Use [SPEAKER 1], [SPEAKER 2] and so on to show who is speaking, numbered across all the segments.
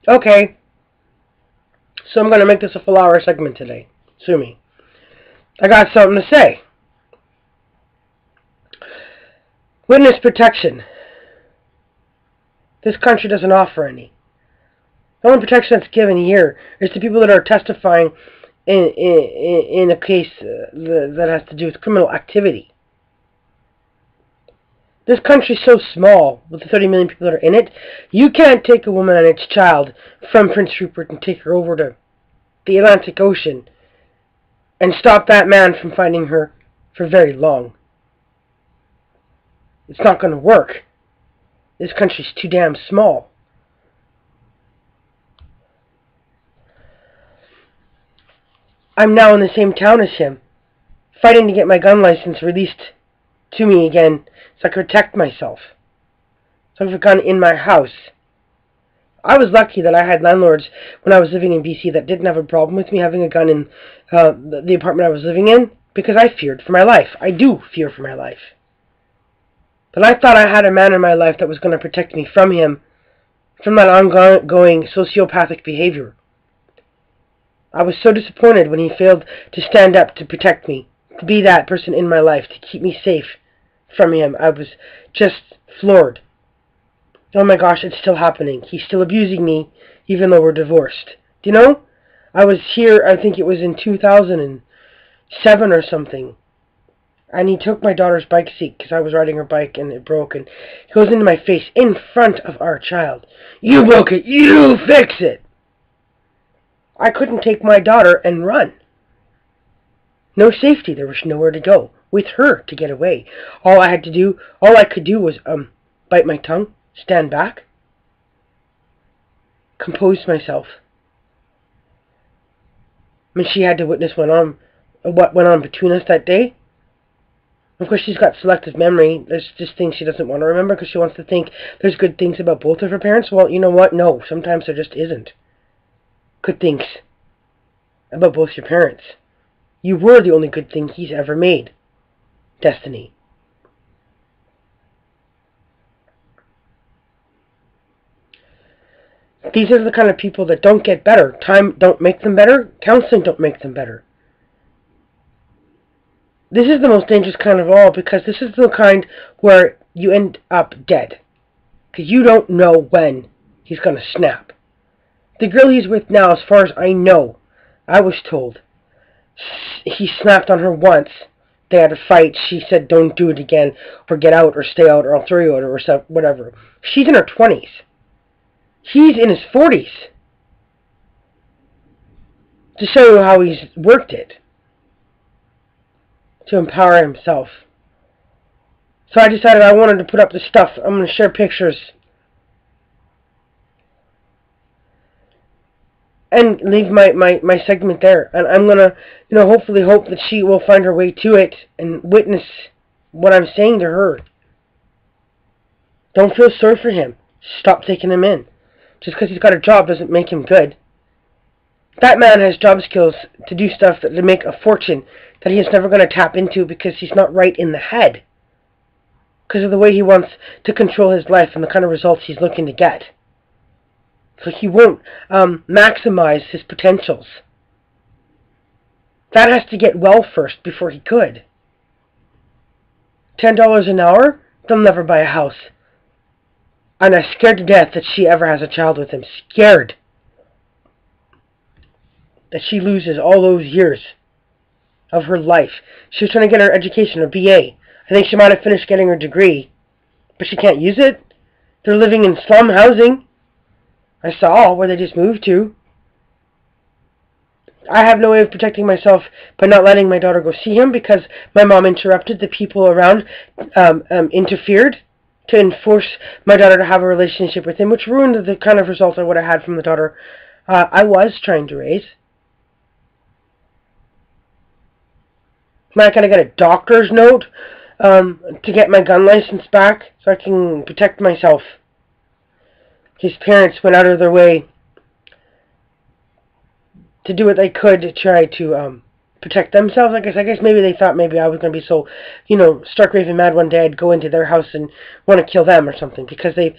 [SPEAKER 1] Okay, so I'm going to make this a full hour segment today. Sue me. I got something to say. Witness protection. This country doesn't offer any. The only protection that's given here is to people that are testifying in a case that has to do with criminal activity. This country's so small, with the 30 million people that are in it, you can't take a woman and its child from Prince Rupert and take her over to the Atlantic Ocean and stop that man from finding her for very long. It's not going to work. This country's too damn small. I'm now in the same town as him, fighting to get my gun license released to me again so I could protect myself. So I have a gun in my house. I was lucky that I had landlords when I was living in BC that didn't have a problem with me having a gun in the apartment I was living in, because I feared for my life. I do fear for my life. But I thought I had a man in my life that was going to protect me from him, from that ongoing sociopathic behavior. I was so disappointed when he failed to stand up to protect me, to be that person in my life, to keep me safe from him. I was just floored. Oh my gosh, it's still happening. He's still abusing me, even though we're divorced. Do you know? I was here, I think it was in 2007 or something. And he took my daughter's bike seat because I was riding her bike and it broke. And he goes into my face in front of our child. You broke it. You fix it. I couldn't take my daughter and run. No safety. There was nowhere to go with her to get away. All I could do was bite my tongue, stand back, compose myself. I mean, she had to witness what went on between us that day. Of course, she's got selective memory. There's just things she doesn't want to remember because she wants to think there's good things about both of her parents. Well, you know what? No, sometimes there just isn't good things about both your parents. You were the only good thing he's ever made, Destiny. These are the kind of people that don't get better. Time don't make them better. Counseling don't make them better. This is the most dangerous kind of all, because this is the kind where you end up dead. Because you don't know when he's going to snap. The girl he's with now, as far as I know, I was told, he snapped on her once. They had a fight. She said, don't do it again, or get out, or stay out, or I'll throw you out, or whatever. She's in her 20s. He's in his 40s. To show you how he's worked it. To empower himself. So I decided I wanted to put up the stuff. I'm going to share pictures. And leave my segment there. And I'm going to, hopefully hope that she will find her way to it and witness what I'm saying to her. Don't feel sorry for him. Stop taking him in. Just because he's got a job doesn't make him good. That man has job skills to do stuff to make a fortune that he is never going to tap into because he's not right in the head. Because of the way he wants to control his life and the kind of results he's looking to get. So he won't maximize his potentials. That has to get well first before he could. $10 an hour? They'll never buy a house. And I'm scared to death that she ever has a child with him. Scared. That she loses all those years of her life. She was trying to get her education, her BA. I think she might have finished getting her degree. But she can't use it. They're living in slum housing. I saw where they just moved to. I have no way of protecting myself by not letting my daughter go see him because my mom interrupted. The people around interfered to enforce my daughter to have a relationship with him, which ruined the kind of results I would have had from the daughter I was trying to raise. Now I gotta get a doctor's note to get my gun license back so I can protect myself. His parents went out of their way to do what they could to try to protect themselves. I guess maybe they thought maybe I was going to be so, stark raving mad one day I'd go into their house and want to kill them or something because they,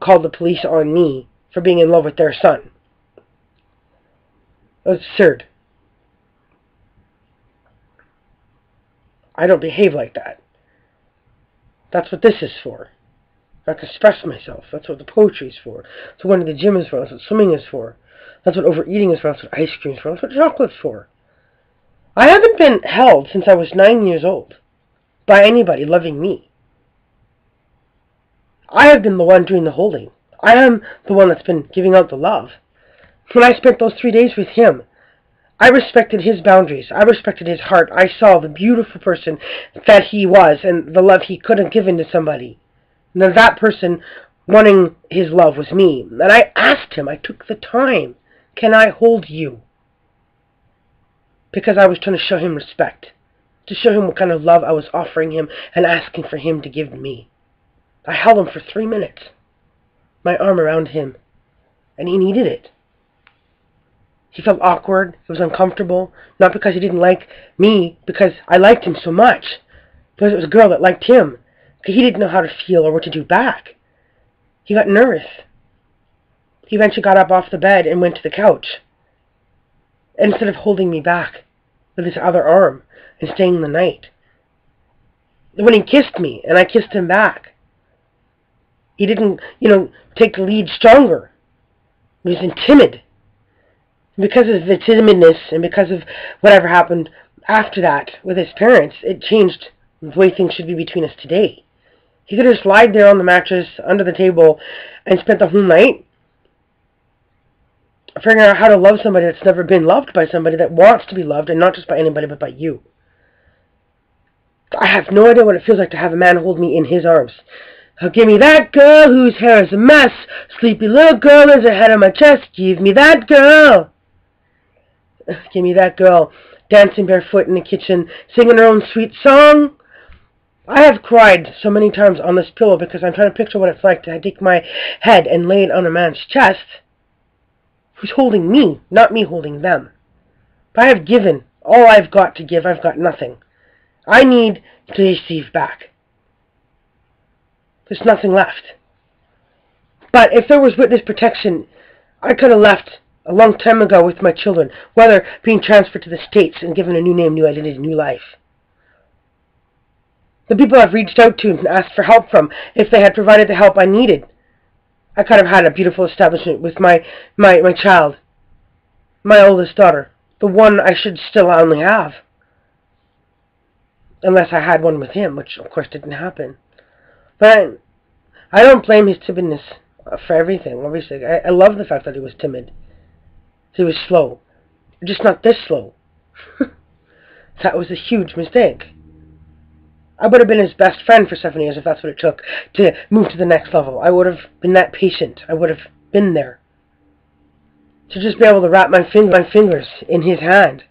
[SPEAKER 1] called the police on me for being in love with their son. That's absurd. I don't behave like that. That's what this is for. I can express myself. That's what the poetry is for. That's what going to the gym is for. That's what swimming is for. That's what overeating is for. That's what ice cream is for. That's what chocolate's for. I haven't been held since I was 9 years old by anybody loving me. I have been the one doing the holding. I am the one that's been giving out the love. When I spent those 3 days with him, I respected his boundaries. I respected his heart. I saw the beautiful person that he was and the love he could have given to somebody. And that person wanting his love was me. And I asked him, I took the time, can I hold you? Because I was trying to show him respect. To show him what kind of love I was offering him and asking for him to give me. I held him for 3 minutes. My arm around him. And he needed it. He felt awkward. It was uncomfortable. Not because he didn't like me, because I liked him so much. Because it was a girl that liked him. Because he didn't know how to feel or what to do back. He got nervous. He eventually got up off the bed and went to the couch. And instead of holding me back with his other arm and staying the night. When he kissed me and I kissed him back, he didn't, take the lead stronger. He was timid. Because of the timidness and because of whatever happened after that with his parents, it changed the way things should be between us today. He could have just lied there on the mattress under the table and spent the whole night figuring out how to love somebody that's never been loved by somebody that wants to be loved, and not just by anybody but by you. I have no idea what it feels like to have a man hold me in his arms. Oh, give me that girl whose hair is a mess. Sleepy little girl is ahead of my chest. Give me that girl. Give me that girl, dancing barefoot in the kitchen, singing her own sweet song. I have cried so many times on this pillow because I'm trying to picture what it's like to take my head and lay it on a man's chest who's holding me, not me holding them. But I have given all I've got to give. I've got nothing. I need to receive back. There's nothing left. But if there was witness protection, I could have left a long time ago with my children, whether being transferred to the States and given a new name, new identity, new life. The people I've reached out to and asked for help from, if they had provided the help I needed, I could have had a beautiful establishment with my child, my oldest daughter, the one I should still only have. Unless I had one with him, which of course didn't happen. But I don't blame his timidness for everything, obviously. I love the fact that he was timid. He was slow. Just not this slow. That was a huge mistake. I would have been his best friend for 7 years if that's what it took to move to the next level. I would have been that patient. I would have been there. To just be able to wrap my fingers in his hand.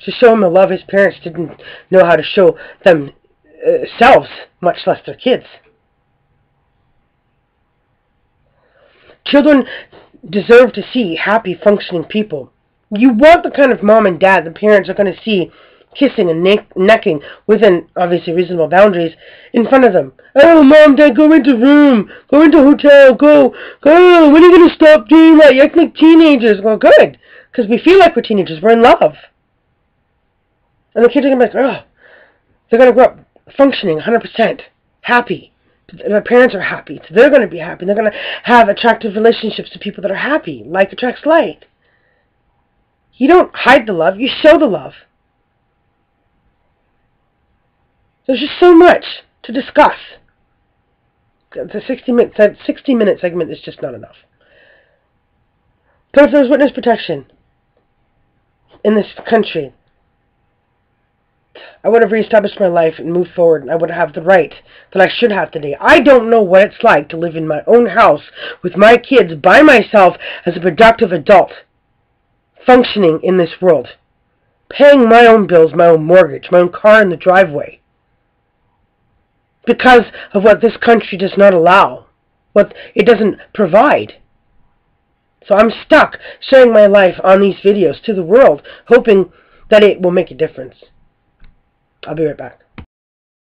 [SPEAKER 1] To show him the love his parents didn't know how to show themselves, much less their kids. Children deserve to see happy, functioning people. You want the kind of mom and dad the parents are going to see kissing and necking within, obviously, reasonable boundaries in front of them. Oh, mom, dad, go into room. Go into hotel. Go. When are you going to stop doing that? You act like teenagers. Well, good. Because we feel like we're teenagers. We're in love. And the kids are going to be like, oh, they're going to grow up functioning 100%, happy. Their parents are happy. So they're going to be happy. They're going to have attractive relationships to people that are happy. Like attracts like. You don't hide the love. You show the love. There's just so much to discuss. The 60-minute segment is just not enough. But if there was witness protection in this country, I would have reestablished my life and moved forward, and I would have the right that I should have today. I don't know what it's like to live in my own house with my kids by myself as a productive adult, functioning in this world, paying my own bills, my own mortgage, my own car in the driveway, because of what this country does not allow, what it doesn't provide. So I'm stuck sharing my life on these videos to the world, hoping that it will make a difference. I'll be right back.